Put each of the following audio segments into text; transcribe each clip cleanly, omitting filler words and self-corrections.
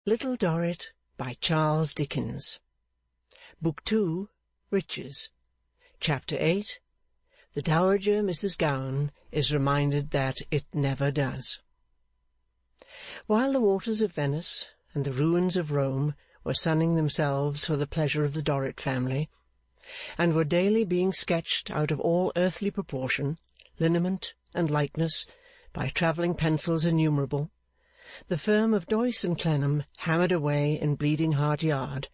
Little Dorrit by Charles Dickens. Book 2, Riches. Chapter 8. The Dowager Mrs. Gowan is reminded that it never does. While the waters of Venice and the ruins of Rome were sunning themselves for the pleasure of the Dorrit family, and were daily being sketched out of all earthly proportion, lineament, and likeness, by travelling pencils innumerable, the firm of Doyce and Clennam hammered away in Bleeding Heart Yard,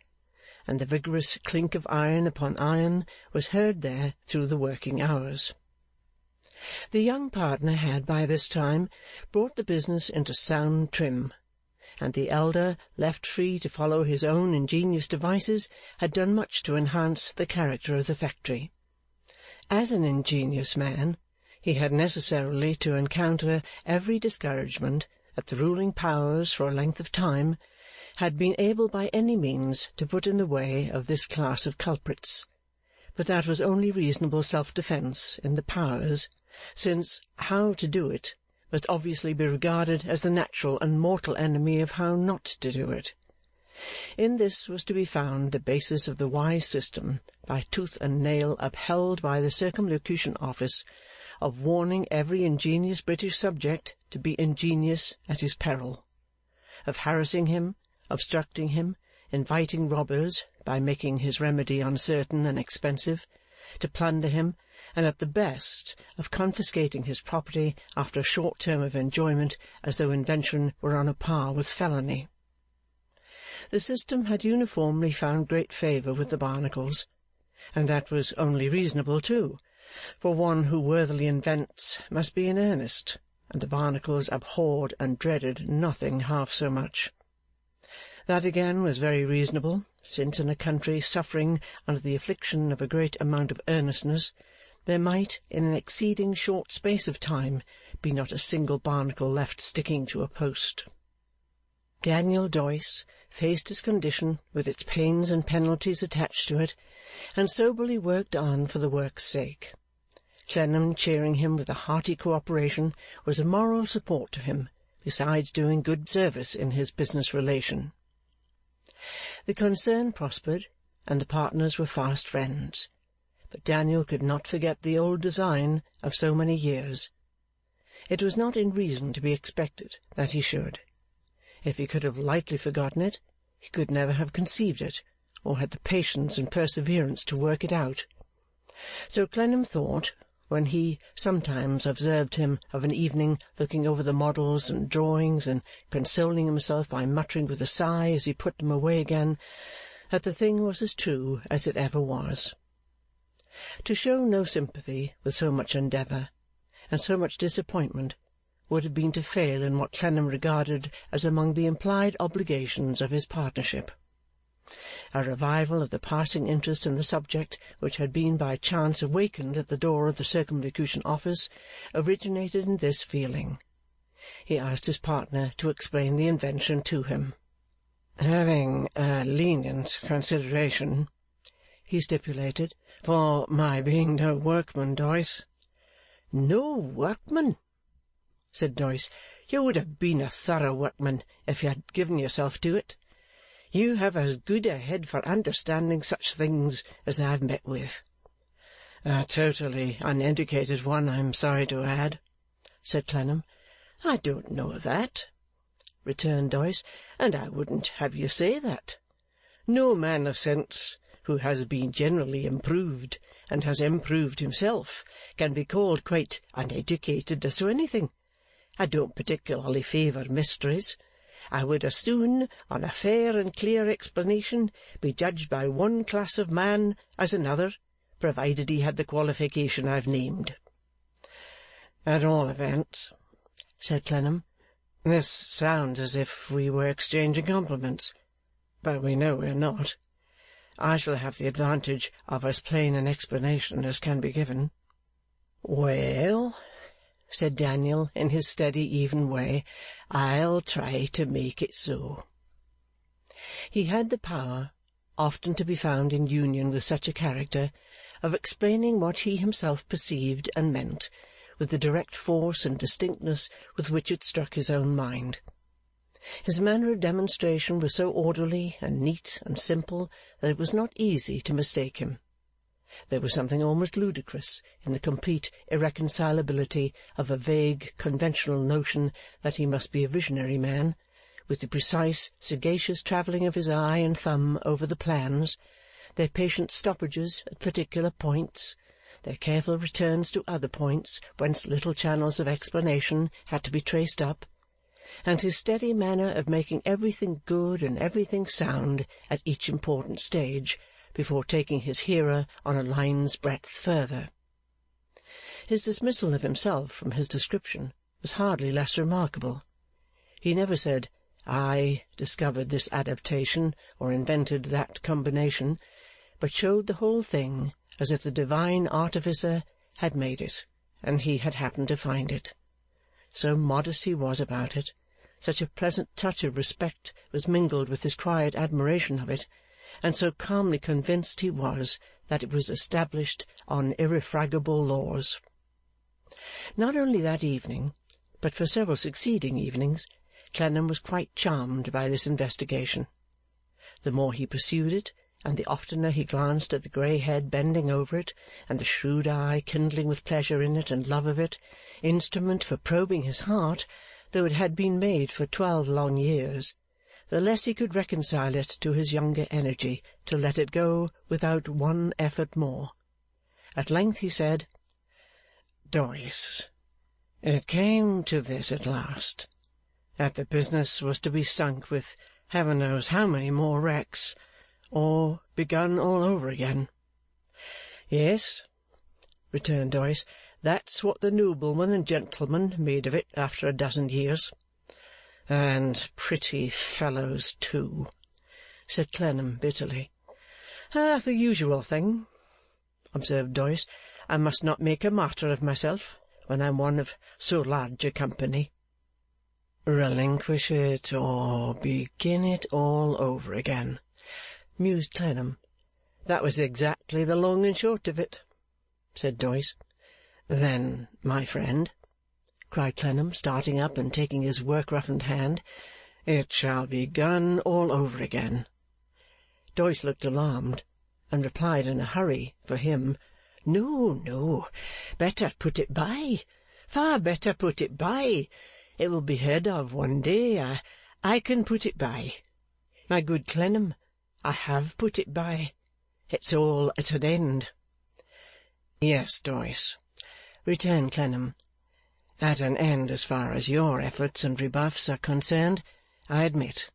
and the vigorous clink of iron upon iron was heard there through the working hours. The young partner had by this time brought the business into sound trim, and the elder, left free to follow his own ingenious devices, had done much to enhance the character of the factory. As an ingenious man, he had necessarily to encounter every discouragement that the ruling powers for a length of time had been able by any means to put in the way of this class of culprits, but that was only reasonable self-defence in the powers, since how to do it must obviously be regarded as the natural and mortal enemy of how not to do it. In this was to be found the basis of the wise system, by tooth and nail upheld by the Circumlocution Office, of warning every ingenious British subject to be ingenious at his peril, of harassing him, obstructing him, inviting robbers, by making his remedy uncertain and expensive, to plunder him, and at the best of confiscating his property after a short term of enjoyment, as though invention were on a par with felony. The system had uniformly found great favour with the Barnacles, and that was only reasonable too, for one who worthily invents must be in earnest, and the Barnacles abhorred and dreaded nothing half so much. That again was very reasonable, since in a country suffering under the affliction of a great amount of earnestness, there might, in an exceeding short space of time, be not a single Barnacle left sticking to a post. Daniel Doyce faced his condition with its pains and penalties attached to it, and soberly worked on for the work's sake. Clennam, cheering him with a hearty co-operation, was a moral support to him, besides doing good service in his business relation. The concern prospered, and the partners were fast friends, but Daniel could not forget the old design of so many years. It was not in reason to be expected that he should. If he could have lightly forgotten it, he could never have conceived it, or had the patience and perseverance to work it out. So Clennam thought, when he sometimes observed him of an evening looking over the models and drawings and consoling himself by muttering with a sigh as he put them away again, that the thing was as true as it ever was. To show no sympathy with so much endeavour and so much disappointment would have been to fail in what Clennam regarded as among the implied obligations of his partnership. A revival of the passing interest in the subject, which had been by chance awakened at the door of the Circumlocution Office, originated in this feeling. He asked his partner to explain the invention to him. "Having a lenient consideration," he stipulated, "for my being no workman, Doyce." "No workman?" said Doyce. "You would have been a thorough workman if you had given yourself to it. You have as good a head for understanding such things as I have met with." "A totally uneducated one, I am sorry to add," said Clennam. "I don't know that," returned Doyce, "and I wouldn't have you say that. No man of sense who has been generally improved, and has improved himself, can be called quite uneducated as to anything. I don't particularly favour mysteries. I would as soon, on a fair and clear explanation, be judged by one class of man as another, provided he had the qualification I've named." "At all events," said Clennam, "this sounds as if we were exchanging compliments, but we know we are not. I shall have the advantage of as plain an explanation as can be given." "Well," said Daniel, in his steady, even way, "I'll try to make it so." He had the power, often to be found in union with such a character, of explaining what he himself perceived and meant, with the direct force and distinctness with which it struck his own mind. His manner of demonstration was so orderly and neat and simple that it was not easy to mistake him. There was something almost ludicrous in the complete irreconcilability of a vague conventional notion that he must be a visionary man, with the precise sagacious travelling of his eye and thumb over the plans, their patient stoppages at particular points, their careful returns to other points whence little channels of explanation had to be traced up, and his steady manner of making everything good and everything sound at each important stage, before taking his hearer on a line's breadth further. His dismissal of himself from his description was hardly less remarkable. He never said, "I discovered this adaptation, or invented that combination," but showed the whole thing as if the divine artificer had made it, and he had happened to find it. So modest he was about it, such a pleasant touch of respect was mingled with his quiet admiration of it, and so calmly convinced he was that it was established on irrefragable laws. Not only that evening, but for several succeeding evenings, Clennam was quite charmed by this investigation. The more he pursued it, and the oftener he glanced at the grey head bending over it, and the shrewd eye kindling with pleasure in it and love of it, instrument for probing his heart, though it had been made for 12 long years, the less he could reconcile it to his younger energy to let it go without one effort more. At length he said, "Doyce, it came to this at last, that the business was to be sunk with heaven knows how many more wrecks, or begun all over again." "Yes," returned Doyce, "that's what the noblemen and gentlemen made of it after a dozen years." "And pretty fellows too," said Clennam bitterly. "The usual thing," observed Doyce. "I must not make a martyr of myself when I'm one of so large a company." "Relinquish it, or begin it all over again," mused Clennam. "That was exactly the long and short of it," said Doyce. "Then, my friend," cried Clennam, starting up and taking his work-roughened hand, "it shall be begun all over again." Doyce looked alarmed, and replied in a hurry, for him, "No, no. Better put it by. Far better put it by. It will be heard of one day. I can put it by. My good Clennam, I have put it by. It's all at an end." "Yes, Doyce," returned Clennam, "at an end as far as your efforts and rebuffs are concerned, I admit,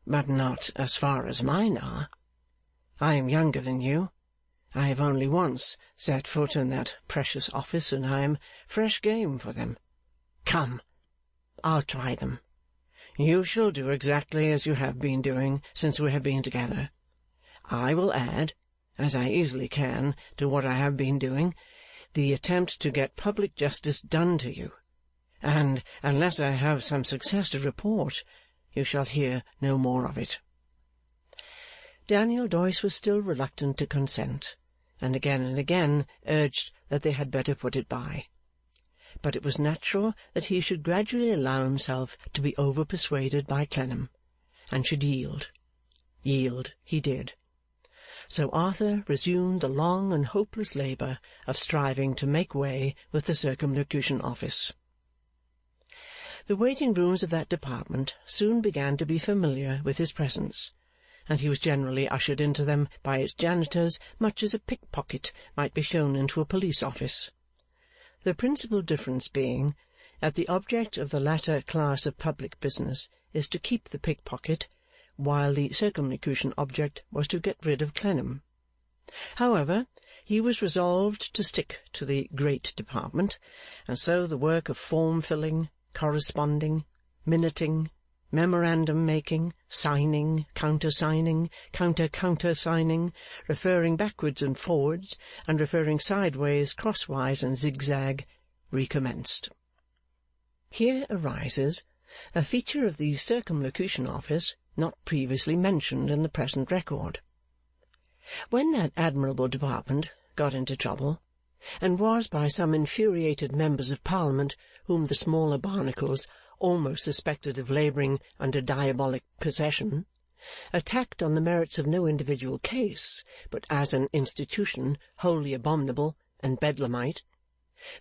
but not as far as mine are. I am younger than you. I have only once set foot in that precious office, and I am fresh game for them. Come, I'll try them. You shall do exactly as you have been doing since we have been together. I will add, as I easily can, to what I have been doing, the attempt to get public justice done to you, and unless I have some success to report, you shall hear no more of it." Daniel Doyce was still reluctant to consent, and again urged that they had better put it by. But it was natural that he should gradually allow himself to be over-persuaded by Clennam, and should yield. Yield he did. So Arthur resumed the long and hopeless labour of striving to make way with the Circumlocution Office. The waiting rooms of that department soon began to be familiar with his presence, and he was generally ushered into them by its janitors much as a pickpocket might be shown into a police office. The principal difference being that the object of the latter class of public business is to keep the pickpocket, while the Circumlocution object was to get rid of Clennam. However, he was resolved to stick to the great department, and so the work of form-filling, corresponding, minuting, memorandum-making, signing, countersigning, counter-countersigning, referring backwards and forwards, and referring sideways, crosswise, and zigzag, recommenced. Here arises a feature of the Circumlocution Office not previously mentioned in the present record. When that admirable department got into trouble, and was by some infuriated members of Parliament whom the smaller Barnacles almost suspected of labouring under diabolic possession, attacked on the merits of no individual case, but as an institution wholly abominable and bedlamite,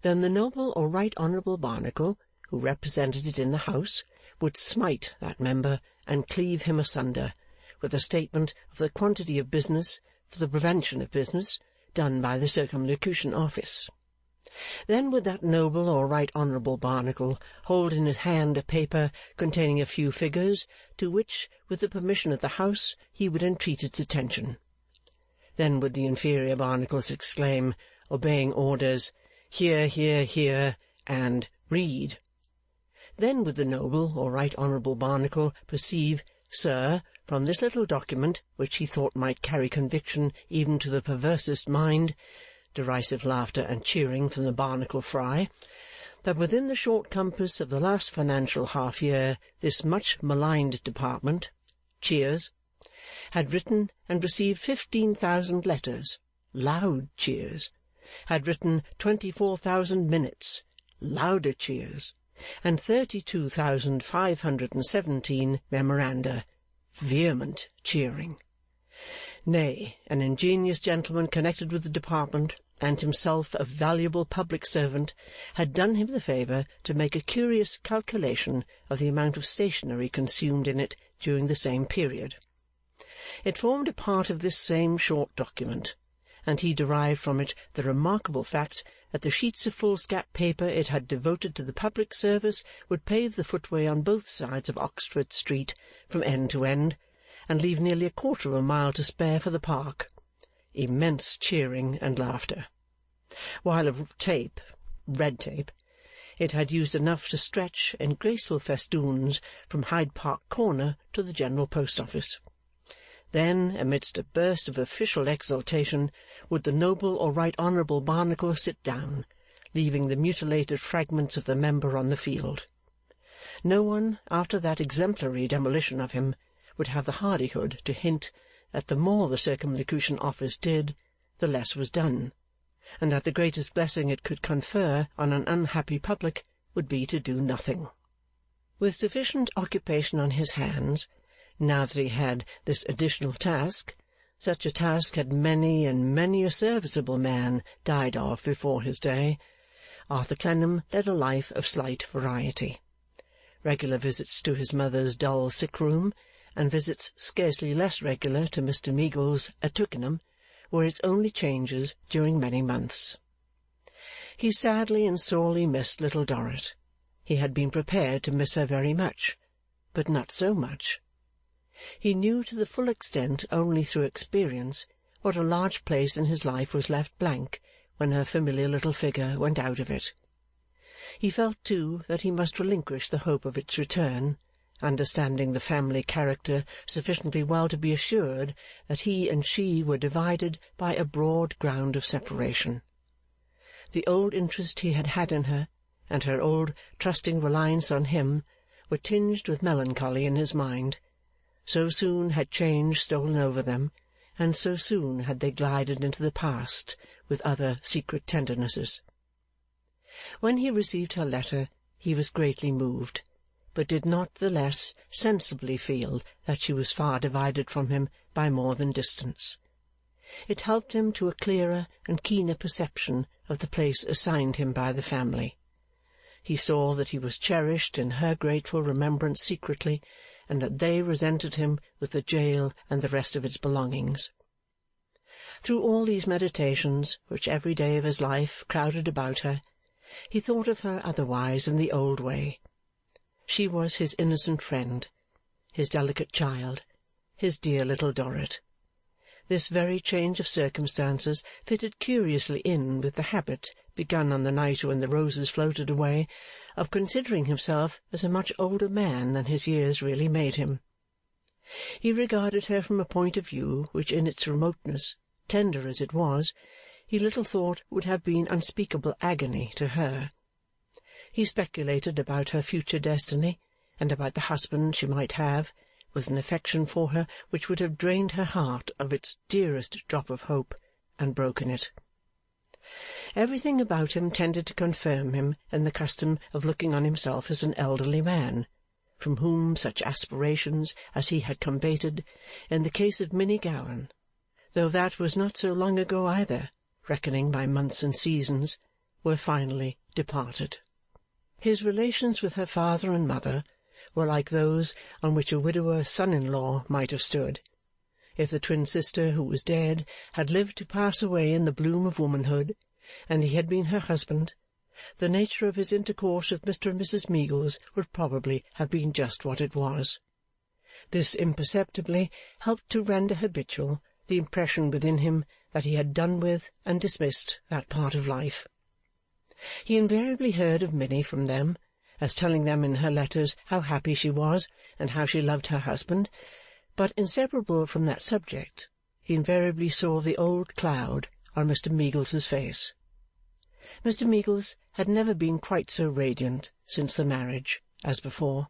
then the noble or right honourable Barnacle, who represented it in the House, would smite that member and cleave him asunder, with a statement of the quantity of business, for the prevention of business, done by the Circumlocution Office. Then would that noble or right honourable Barnacle hold in his hand a paper containing a few figures, to which, with the permission of the House, he would entreat its attention. Then would the inferior Barnacles exclaim, obeying orders, "Hear, hear, hear," and "Read." Then would the noble or right honourable Barnacle perceive, "Sir, from this little document, which he thought might carry conviction even to the perversest mind," derisive laughter and cheering from the Barnacle Fry, that within the short compass of the last financial half-year this much maligned department, cheers, had written and received 15,000 letters, loud cheers, had written 24,000 minutes, louder cheers, and 32,517 memoranda, vehement cheering. Nay, an ingenious gentleman connected with the department, and himself a valuable public servant, had done him the favour to make a curious calculation of the amount of stationery consumed in it during the same period. It formed a part of this same short document, and he derived from it the remarkable fact that the sheets of foolscap paper it had devoted to the public service would pave the footway on both sides of Oxford Street from end to end, and leave nearly a quarter of a mile to spare for the park. Immense cheering and laughter. While of red tape, it had used enough to stretch in graceful festoons from Hyde Park Corner to the General Post Office. Then, amidst a burst of official exultation, would the noble or right honourable Barnacle sit down, leaving the mutilated fragments of the member on the field. No one, after that exemplary demolition of him, would have the hardihood to hint that the more the Circumlocution Office did, the less was done, and that the greatest blessing it could confer on an unhappy public would be to do nothing. With sufficient occupation on his hands, now that he had this additional task, such a task had many and many a serviceable man died of before his day, Arthur Clennam led a life of slight variety. Regular visits to his mother's dull sick-room, and visits scarcely less regular to Mr. Meagles at Twickenham, were its only changes during many months. He sadly and sorely missed Little Dorrit. He had been prepared to miss her very much, but not so much. He knew to the full extent only through experience what a large place in his life was left blank when her familiar little figure went out of it. He felt, too, that he must relinquish the hope of its return, understanding the family character sufficiently well to be assured that he and she were divided by a broad ground of separation. The old interest he had had in her, and her old trusting reliance on him, were tinged with melancholy in his mind. So soon had change stolen over them, and so soon had they glided into the past with other secret tendernesses. When he received her letter, he was greatly moved, but did not the less sensibly feel that she was far divided from him by more than distance. It helped him to a clearer and keener perception of the place assigned him by the family. He saw that he was cherished in her grateful remembrance secretly, and that they resented him with the jail and the rest of its belongings. Through all these meditations, which every day of his life crowded about her, he thought of her otherwise in the old way. She was his innocent friend, his delicate child, his dear Little Dorrit. This very change of circumstances fitted curiously in with the habit, begun on the night when the roses floated away, of considering himself as a much older man than his years really made him. He regarded her from a point of view which in its remoteness, tender as it was, he little thought would have been unspeakable agony to her. He speculated about her future destiny, and about the husband she might have, with an affection for her which would have drained her heart of its dearest drop of hope, and broken it. Everything about him tended to confirm him in the custom of looking on himself as an elderly man, from whom such aspirations as he had combated in the case of Minnie Gowan, though that was not so long ago either, reckoning by months and seasons, were finally departed. His relations with her father and mother were like those on which a widower son-in-law might have stood, if the twin sister who was dead had lived to pass away in the bloom of womanhood, and he had been her husband. The nature of his intercourse with Mr. and Mrs. Meagles would probably have been just what it was. This imperceptibly helped to render habitual the impression within him that he had done with and dismissed that part of life. He invariably heard of Minnie from them, as telling them in her letters how happy she was and how she loved her husband, but inseparable from that subject, he invariably saw the old cloud on Mr. Meagles's face. Mr. Meagles had never been quite so radiant since the marriage as before.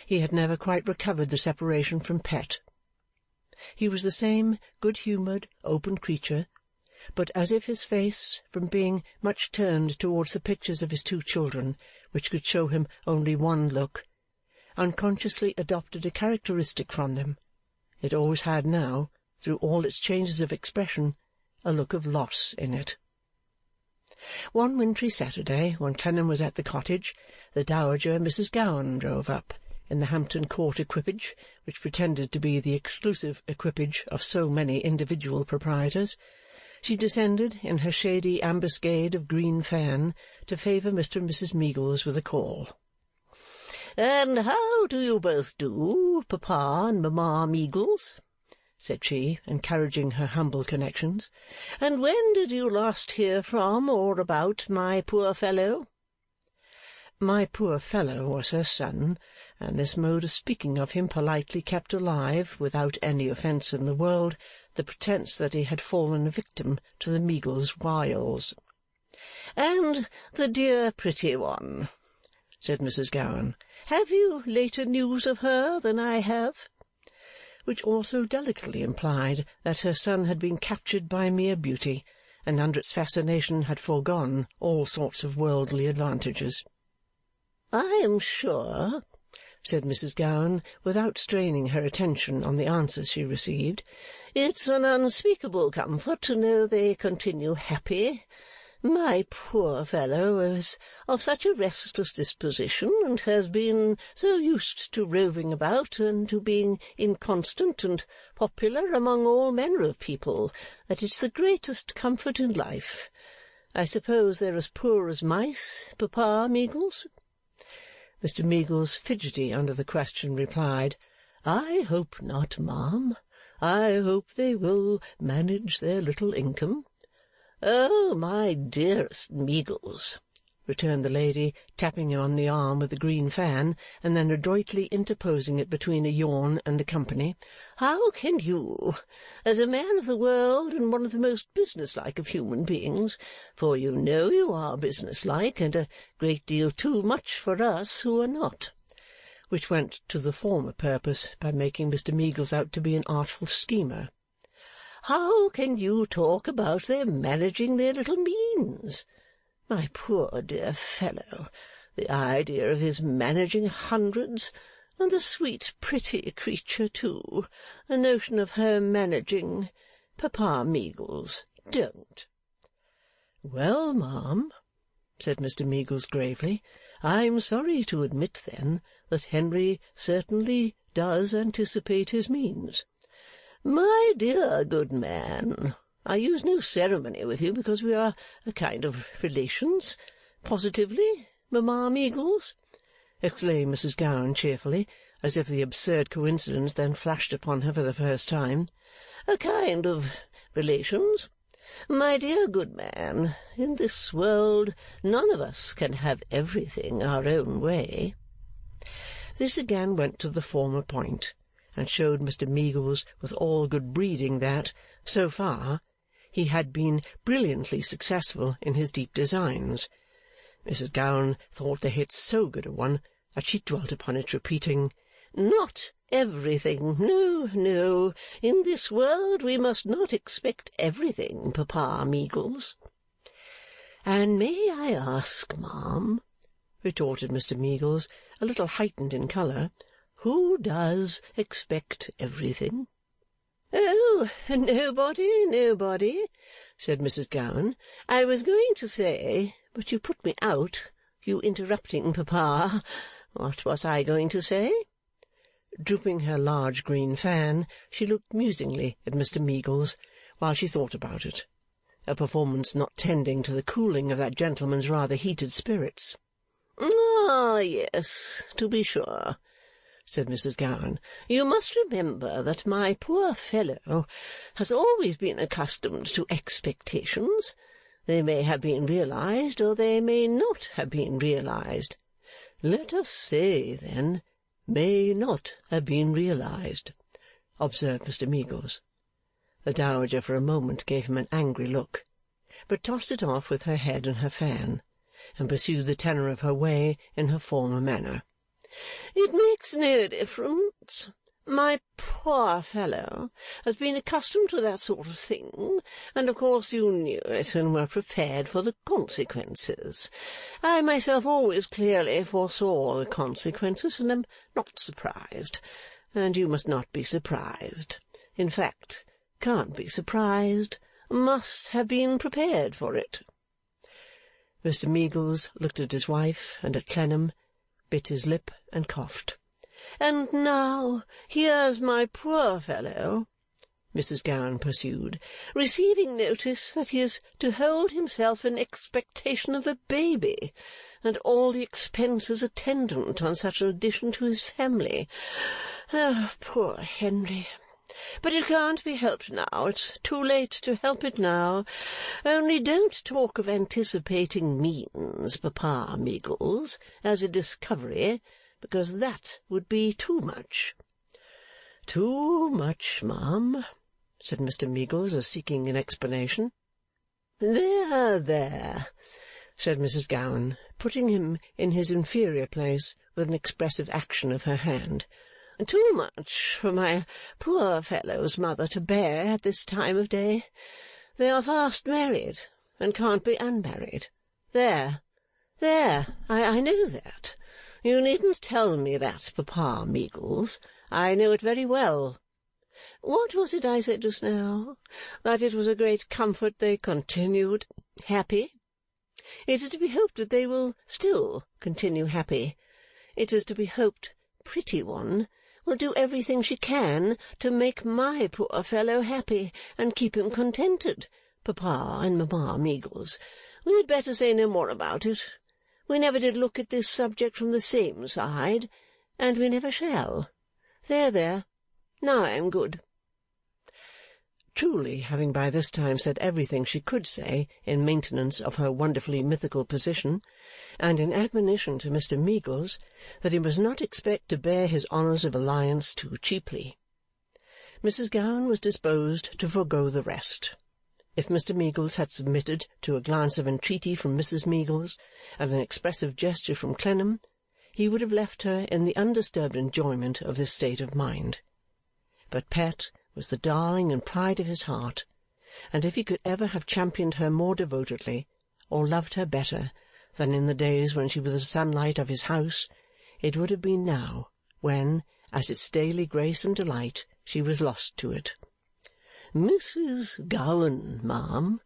He had never quite recovered the separation from Pet. He was the same good-humoured, open creature, but as if his face, from being much turned towards the pictures of his two children, which could show him only one look, unconsciously adopted a characteristic from them, it always had now, through all its changes of expression, a look of loss in it. One wintry Saturday, when Clennam was at the cottage, the Dowager Mrs. Gowan drove up, in the Hampton Court equipage, which pretended to be the exclusive equipage of so many individual proprietors. She descended, in her shady ambuscade of green fan, to favour Mr. and Mrs. Meagles with a call. "And how do you both do, Papa and Mamma Meagles?" said she, encouraging her humble connections. "And when did you last hear from or about my poor fellow?" My poor fellow was her son, and this mode of speaking of him politely kept alive, without any offence in the world, the pretence that he had fallen a victim to the Meagles' wiles. "And the dear pretty one," said Mrs. Gowan, "have you later news of her than I have?" Which also delicately implied that her son had been captured by mere beauty, and under its fascination had foregone all sorts of worldly advantages. "I am sure," said Mrs. Gowan, without straining her attention on the answers she received, "it's an unspeakable comfort to know they continue happy. My poor fellow is of such a restless disposition, and has been so used to roving about and to being inconstant and popular among all manner of people, that it's the greatest comfort in life. I suppose they're as poor as mice, Papa Meagles?" Mr. Meagles, fidgety under the question, replied, "I hope not, ma'am. I hope they will manage their little income." "Oh, my dearest Meagles," returned the lady, tapping him on the arm with the green fan, and then adroitly interposing it between a yawn and the company, "how can you, as a man of the world and one of the most business-like of human beings, for you know you are business-like, and a great deal too much for us who are not," which went to the former purpose by making Mr. Meagles out to be an artful schemer, "how can you talk about their managing their little means? My poor dear fellow, the idea of his managing hundreds, and the sweet pretty creature too, the notion of her managing. Papa Meagles, don't." "Well, ma'am," said Mr. Meagles gravely, "I'm sorry to admit, then, that Henry certainly does anticipate his means." "My dear good man, I use no ceremony with you because we are a kind of relations. Positively, Mamma Meagles?" exclaimed Mrs. Gowan cheerfully, as if the absurd coincidence then flashed upon her for the first time. "A kind of relations. My dear good man, in this world none of us can have everything our own way." This again went to the former point, and showed Mr. Meagles with all good breeding that, so far, he had been brilliantly successful in his deep designs. Mrs. Gowan thought they hit so good a one that she dwelt upon it, repeating, "Not everything. No, no. In this world we must not expect everything, Papa Meagles." And may I ask, ma'am,' retorted Mr Meagles, a little heightened in colour, 'who does expect everything?' 'Oh, nobody,' said Mrs Gowan. 'I was going to say, but you put me out, you interrupting papa. What was I going to say?' Drooping her large green fan, she looked musingly at Mr Meagles while she thought about it, a performance not tending to the cooling of that gentleman's rather heated spirits. 'Ah, yes, to be sure,' said Mrs Gowan. 'You must remember that my poor fellow has always been accustomed to expectations. They may have been realised, or they may not have been realised. Let us say, then, may not have been realised,' observed Mr Meagles. The Dowager for a moment gave him an angry look, but tossed it off with her head and her fan, and pursued the tenor of her way in her former manner. 'It makes no difference. My poor fellow has been accustomed to that sort of thing, and of course you knew it and were prepared for the consequences. I myself always clearly foresaw the consequences, and am not surprised. And you must not be surprised. In fact, can't be surprised. Must have been prepared for it.' Mr Meagles looked at his wife and at Clennam, bit his lip, and coughed. 'And now here's my poor fellow,' Mrs Gowan pursued, 'receiving notice that he is to hold himself in expectation of a baby, and all the expenses attendant on such an addition to his family. Poor Henry! But it can't be helped now. It's too late to help it now. Only don't talk of anticipating means, Papa Meagles, as a discovery, because that would be too much.' 'Too much, ma'am,' said Mr Meagles, as seeking an explanation. 'There,' said Mrs Gowan, putting him in his inferior place with an expressive action of her hand. 'Too much for my poor fellow's mother to bear at this time of day. They are fast married, and can't be unmarried. There, I know that. You needn't tell me that, Papa Meagles. I know it very well. What was it I said just now? That it was a great comfort they continued happy. It is to be hoped that they will still continue happy. It is to be hoped Pretty One will do everything she can to make my poor fellow happy and keep him contented, Papa and Mamma Meagles. We had better say no more about it. We never did look at this subject from the same side, and we never shall. There, now I am good.' Truly, having by this time said everything she could say in maintenance of her wonderfully mythical position, and in admonition to Mr Meagles that he must not expect to bear his honours of alliance too cheaply, Mrs Gowan was disposed to forego the rest. If Mr Meagles had submitted to a glance of entreaty from Mrs Meagles and an expressive gesture from Clennam, he would have left her in the undisturbed enjoyment of this state of mind. But Pet was the darling and pride of his heart, and if he could ever have championed her more devotedly, or loved her better than in the days when she was the sunlight of his house, it would have been now, when, as its daily grace and delight, she was lost to it. 'Mrs Gowan, ma'am,'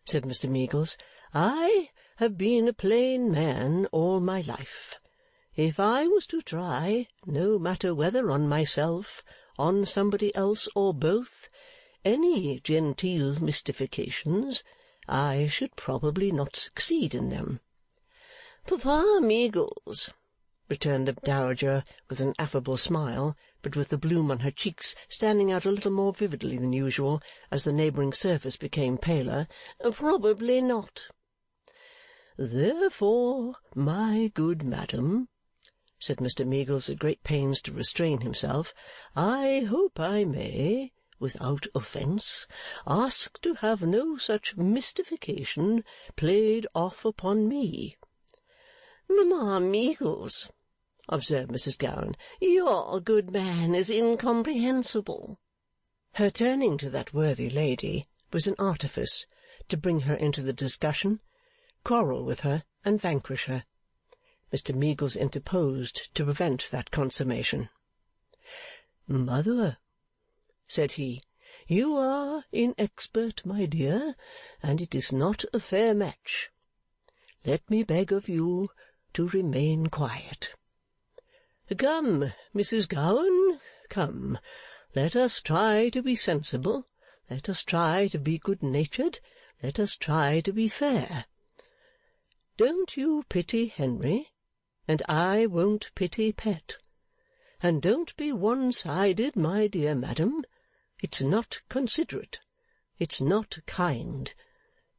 said Mr Meagles, 'I have been a plain man all my life. If I was to try, no matter whether on myself, on somebody else, or both, any genteel mystifications, I should probably not succeed in them.' 'Papa Meagles,' returned the Dowager with an affable smile, but with the bloom on her cheeks standing out a little more vividly than usual as the neighbouring surface became paler, 'probably not.' 'Therefore, my good madam,' said Mr Meagles at great pains to restrain himself, 'I hope I may, without offence, ask to have no such mystification played off upon me.' 'Mamma Meagles,' observed Mrs Gowan, 'your good man is incomprehensible.' Her turning to that worthy lady was an artifice to bring her into the discussion, quarrel with her and vanquish her. Mr. Meagles interposed to prevent that consummation. "Mother," said he, "you are inexpert, my dear, and it is not a fair match. Let me beg of you to remain quiet. Come, Mrs. Gowan, come. Let us try to be sensible. Let us try to be good-natured. Let us try to be fair. Don't you pity Henry, and I won't pity Pet. And don't be one-sided, my dear madam. It's not considerate. It's not kind.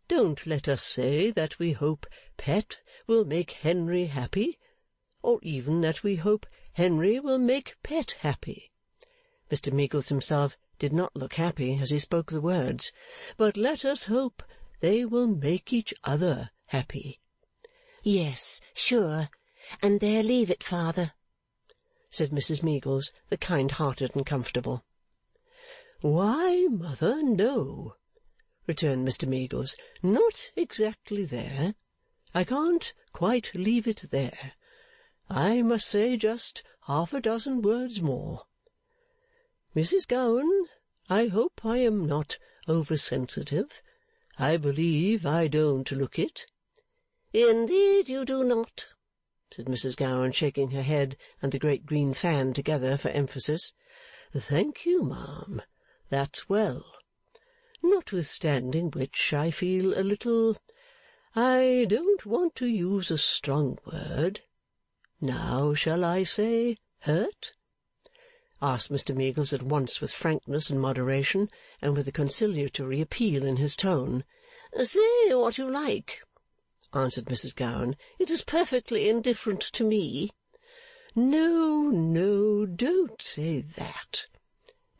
Don't let us say that we hope Pet will make Henry happy, or even that we hope Henry will make Pet happy." Mr. Meagles himself did not look happy as he spoke the words. "But let us hope they will make each other happy." "Yes, sure, and there leave it, father," said Mrs. Meagles, the kind-hearted and comfortable. "Why, mother, no," returned Mr. Meagles, "not exactly there. I can't quite leave it there. I must say just 6 words more. Mrs. Gowan, I hope I am not over-sensitive. I believe I don't look it." "Indeed you do not," said Mrs. Gowan, shaking her head and the great green fan together for emphasis. "Thank you, ma'am. That's well. Notwithstanding which, I feel a little, I don't want to use a strong word. Now, shall I say hurt?" asked Mr. Meagles at once with frankness and moderation, and with a conciliatory appeal in his tone. "Say what you like," answered Mrs. Gowan. "It is perfectly indifferent to me." "No, no, don't say that,"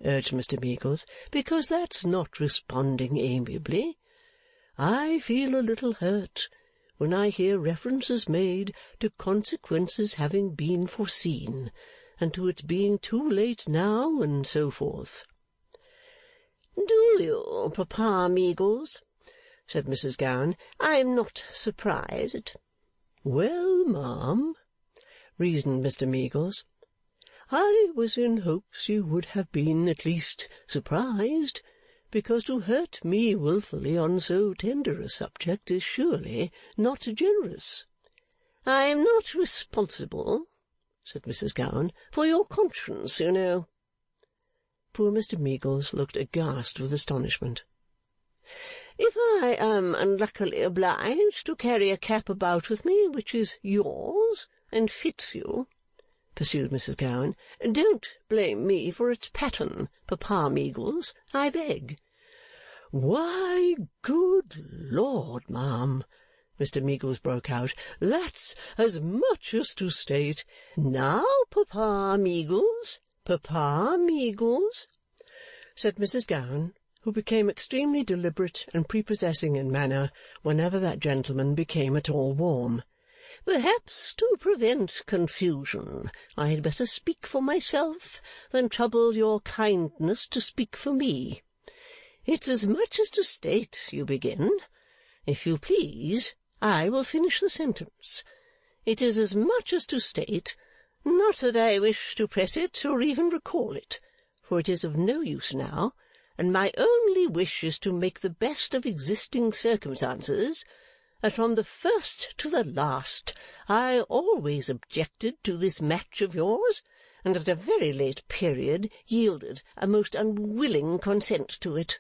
urged Mr. Meagles, "because that's not responding amiably. I feel a little hurt when I hear references made to consequences having been foreseen, and to its being too late now, and so forth." "Do you, Papa Meagles?" said Mrs. Gowan. "I'm not surprised." "Well, ma'am," reasoned Mr. Meagles, "I was in hopes you would have been at least surprised, because to hurt me wilfully on so tender a subject is surely not generous." "I am not responsible," said Mrs. Gowan, "for your conscience, you know." Poor Mr. Meagles looked aghast with astonishment. "If I am unluckily obliged to carry a cap about with me which is yours and fits you," pursued Mrs. Gowan, "don't blame me for its pattern, Papa Meagles, I beg." "Why, good Lord, ma'am," Mr. Meagles broke out, "that's as much as to state—" "Now, Papa Meagles, Papa Meagles," said Mrs. Gowan, who became extremely deliberate and prepossessing in manner whenever that gentleman became at all warm, "perhaps to prevent confusion, I had better speak for myself than trouble your kindness to speak for me. It's as much as to state, you begin. If you please, I will finish the sentence. It is as much as to state, not that I wish to press it or even recall it, for it is of no use now, and my only wish is to make the best of existing circumstances, that from the first to the last I always objected to this match of yours, and at a very late period yielded a most unwilling consent to it."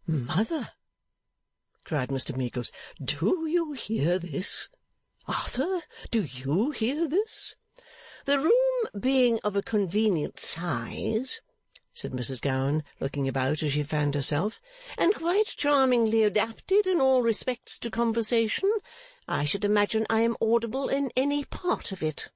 "Mother," cried Mr. Meagles, "do you hear this? Arthur, do you hear this?" "The room being of a convenient size," said Mrs. Gowan, looking about as she fanned herself, "and quite charmingly adapted in all respects to conversation, I should imagine I am audible in any part of it."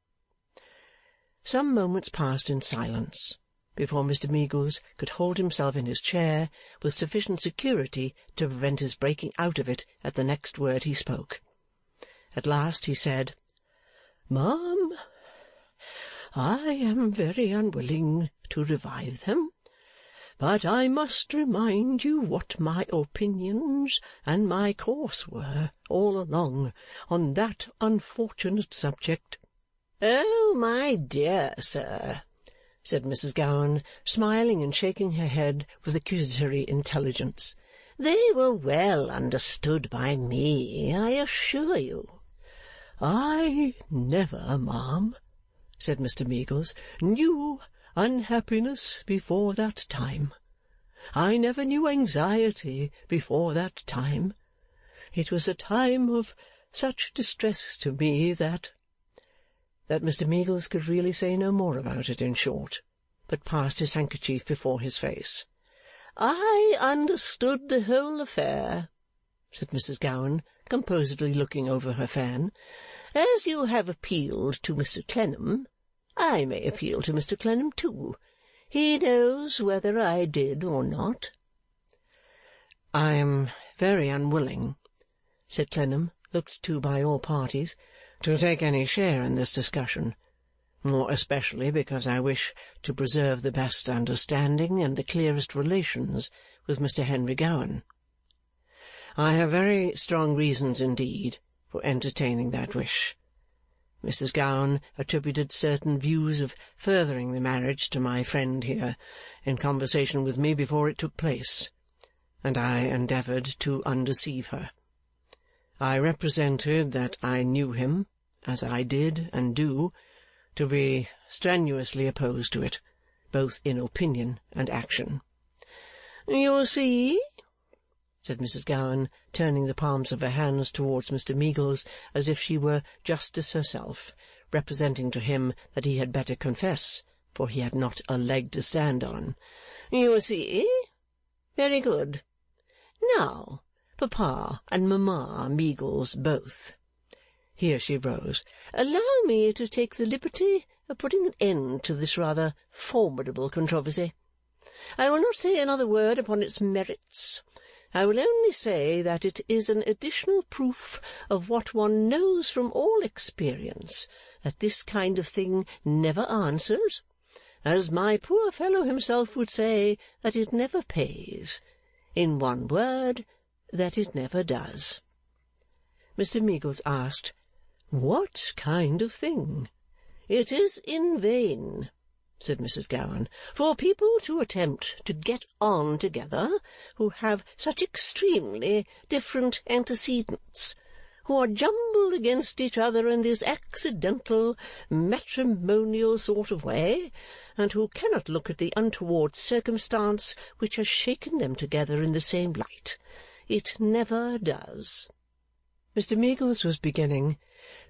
Some moments passed in silence before Mr. Meagles could hold himself in his chair with sufficient security to prevent his breaking out of it at the next word he spoke. At last he said, "Ma'am, I am very unwilling to revive them, but I must remind you what my opinions and my course were, all along, on that unfortunate subject.' 'Oh, my dear sir,' said Mrs Gowan, smiling and shaking her head with accusatory intelligence, 'they were well understood by me, I assure you.' 'I never, ma'am,' said Mr Meagles, 'knew unhappiness before that time. I never knew anxiety before that time. It was a time of such distress to me that—' That Mr Meagles could really say no more about it, in short, but passed his handkerchief before his face. 'I understood the whole affair,' said Mrs Gowan, composedly looking over her fan. 'As you have appealed to Mr Clennam, I may appeal to Mr Clennam too. He knows whether I did or not.' 'I am very unwilling,' said Clennam, looked to by all parties, 'to take any share in this discussion, more especially because I wish to preserve the best understanding and the clearest relations with Mr Henry Gowan. I have very strong reasons indeed for entertaining that wish. Mrs Gowan attributed certain views of furthering the marriage to my friend here, in conversation with me before it took place, and I endeavoured to undeceive her. I represented that I knew him, as I did and do, to be strenuously opposed to it, both in opinion and action.' 'You see,' said Mrs Gowan, turning the palms of her hands towards Mr Meagles as if she were Justice herself, representing to him that he had better confess, for he had not a leg to stand on. 'You see? Very good. Now, Papa and Mama Meagles both,' here she rose, 'allow me to take the liberty of putting an end to this rather formidable controversy. I will not say another word upon its merits. I will only say that it is an additional proof of what one knows from all experience, that this kind of thing never answers. As my poor fellow himself would say, that it never pays. In one word, that it never does.' Mr Meagles asked, 'What kind of thing?' 'It is in vain,' said Mrs Gowan, 'for people to attempt to get on together who have such extremely different antecedents, who are jumbled against each other in this accidental matrimonial sort of way, and who cannot look at the untoward circumstance which has shaken them together in the same light. It never does.' Mr Meagles was beginning,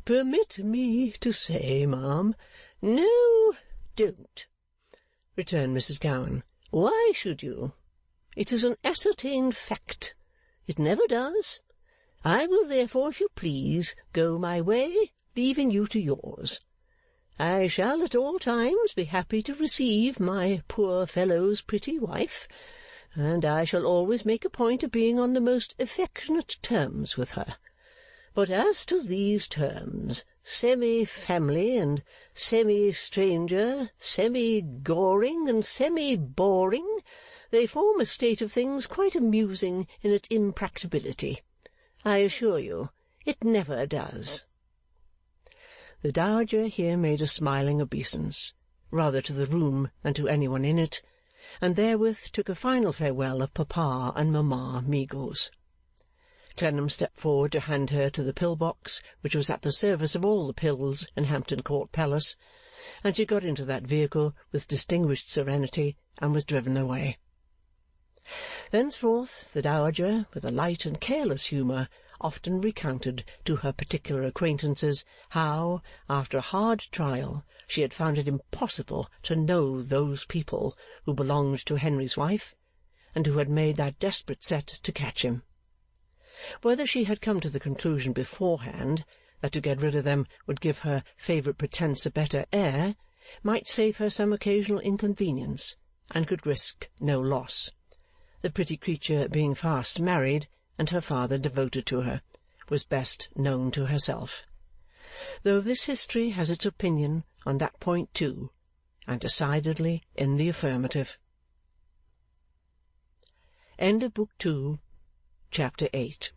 'Permit me to say, ma'am—' 'No, don't,' returned Mrs Gowan. 'Why should you? It is an ascertained fact. It never does. I will therefore, if you please, go my way, leaving you to yours. I shall at all times be happy to receive my poor fellow's pretty wife, and I shall always make a point of being on the most affectionate terms with her. But as to these terms, semi-family and semi-stranger, semi-goring and semi-boring, they form a state of things quite amusing in its impracticability. I assure you, it never does.' The Dowager here made a smiling obeisance, rather to the room than to any one in it, and therewith took a final farewell of Papa and Mama Meagles. Clennam stepped forward to hand her to the pill-box which was at the service of all the pills in Hampton Court Palace, and she got into that vehicle with distinguished serenity and was driven away. Thenceforth the Dowager, with a light and careless humour, often recounted to her particular acquaintances how, after a hard trial, she had found it impossible to know those people who belonged to Henry's wife, and who had made that desperate set to catch him. Whether she had come to the conclusion beforehand that to get rid of them would give her favourite pretence a better air, might save her some occasional inconvenience, and could risk no loss, the pretty creature being fast married, and her father devoted to her, was best known to herself. Though this history has its opinion on that point too, and decidedly in the affirmative. End of Book 2, Chapter 8.